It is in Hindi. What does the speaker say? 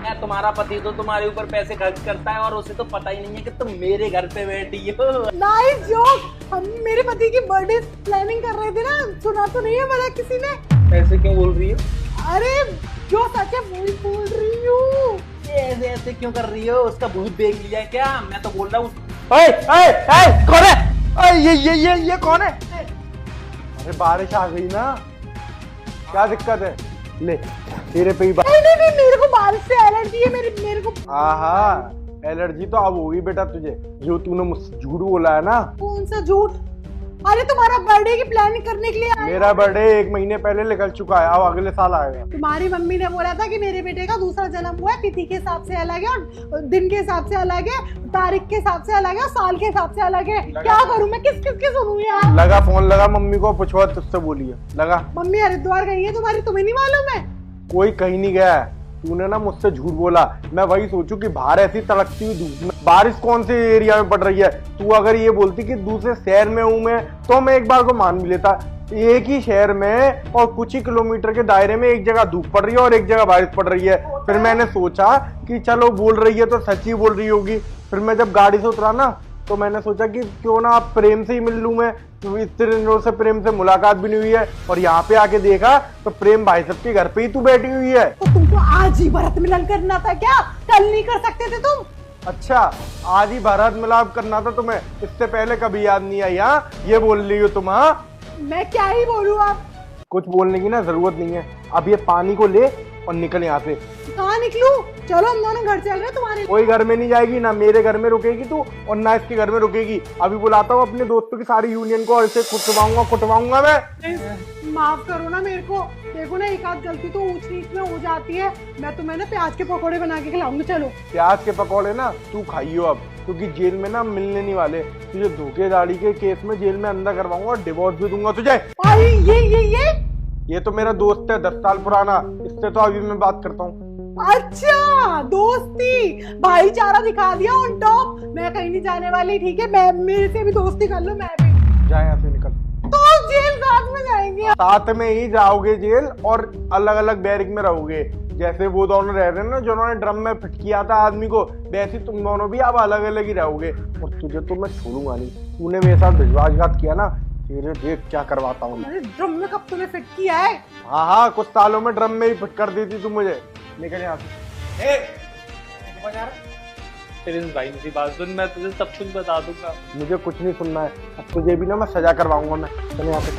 तुम्हारा पति तो तुम्हारे ऊपर पैसे खर्च करता है और उसे तो पता ही नहीं है कि तुम मेरे घर पे बैठी हो। Nice joke. हम मेरे पति की बर्थडे प्लानिंग कर रहे थे ना, सुना तो नहीं है बड़ा किसी ने? ऐसे क्यों बोल रही हो? अरे जो सच है वही बोल रही हूँ। ऐसे ऐसे क्यों कर रही हो? उसका भूत देख लिया है क्या? मैं तो बोल रहा हूँ। कौन है? ये कौन है? अरे बारिश आ गई ना, क्या दिक्कत है? ले तेरे पे ही नहीं, मेरे को बारिश से एलर्जी है। मेरे को आहा, एलर्जी तो अब होगी बेटा तुझे, जो तूने मुझसे झूठ बोला है ना। कौन सा झूठ? अरे तुम्हारा बर्थडे की प्लानिंग करने के लिए आए। मेरा बर्थडे 1 महीने पहले निकल चुका है, अब अगले साल आएगा। तुम्हारी मम्मी ने बोला था कि मेरे बेटे का दूसरा जन्म हुआ है, तिथि के हिसाब से अलग है और दिन के हिसाब से अलग है, तारीख के हिसाब से अलग है और साल के हिसाब से अलग है। क्या करूं मैं? किस सुनूं यार? लगा फोन, लगा मम्मी को पूछवा, तुझसे बोलिए। लगा। मम्मी हरिद्वार गई है तुम्हारी, तुम्हें नहीं मालूम है? कोई कहीं नहीं गया है, तूने ना मुझसे झूठ बोला। मैं वही सोचूं कि बाहर ऐसी तड़कती हुई धूप में बारिश कौन से एरिया में पड़ रही है। तू अगर ये बोलती कि दूसरे शहर में हूं मैं, तो मैं एक बार को मान भी लेता। एक ही शहर में और कुछ ही किलोमीटर के दायरे में एक जगह धूप पड़ रही है और एक जगह बारिश पड़ रही है। फिर मैंने सोचा कि चलो बोल रही है तो सच ही बोल रही होगी। फिर मैं जब गाड़ी से उतरा ना, तो मैंने सोचा कि क्यों ना आप प्रेम से ही मिल लूं मैं। इतने दिनों से प्रेम से मुलाकात भी नहीं हुई है और यहाँ पे आके देखा तो प्रेम भाई साहब के घर पे ही तू बैठी हुई है। तो तुमको आज ही भरत मिलन करना था क्या? कल नहीं कर सकते थे तुम? अच्छा, आज ही भारत मिलाप करना था तुम्हें, इससे पहले कभी याद नहीं आई? हाँ, ये बोल रही हो तुम? हाँ, मैं क्या ही बोलूं? आप कुछ बोलने की ना जरूरत नहीं है। अब ये पानी को ले और निकल यहाँ से। कहाँ निकलूं? चलो हम दोनों घर चल रहे हैं तुम्हारे। कोई घर में नहीं जाएगी, ना मेरे घर में रुकेगी तू और ना इसके घर में रुकेगी। अभी बुलाता हूँ अपने दोस्तों की सारी यूनियन को और इसे कुटवाऊंगा मैं। माफ करो ना मेरे को। देखो ना, एक आध गलती तो ऊंच नीच में हो जाती है। मैं तुम्हें ना प्याज के पकौड़े बना के खिलाऊंगी। चलो। प्याज के पकौड़े ना तू खाइयो अब, क्योंकि जेल में ना मिलने नहीं वाले। तुझे धोखेधड़ी के केस में जेल में अंदर करवाऊंगा और डिवोर्स भी दूंगा तुझे। ये तो मेरा दोस्त है 10 साल पुराना, इससे तो अभी मैं बात करता हूँ। अच्छा, दोस्ती भाईचारा दिखा दिया ऑन टॉप। मैं कहीं नहीं जाने वाली, ठीक है? मैं मेरे से भी दोस्ती कर लो। मैं भी जा यहाँ से निकल। तो जेल साथ में जाएंगे। साथ में ही जाओगे जेल और अलग अलग बैरिक में रहोगे। जैसे वो दोनों रह रहे हैं ना जिन्होंने ड्रम में फिट किया था आदमी को, वैसे तुम दोनों भी अब अलग अलग ही रहोगे। और तुझे तो मैं छोड़ूंगा नहीं। तूने मेरे साथ विश्वासघात किया ना, तेरे देख क्या करवाता हूँ। ड्रम में कब तूने फिट किया है? हाँ, कुछ सालों में ड्रम में ही फिट कर दी थी तू मुझे। निकल यहाँ से। प्रिंस भाई मेरी बात सुन, मैं तुझे सब कुछ बता दूंगा। मुझे कुछ नहीं सुनना है, अब तुझे भी ना मैं सजा करवाऊंगा मैं। चल यहाँ से।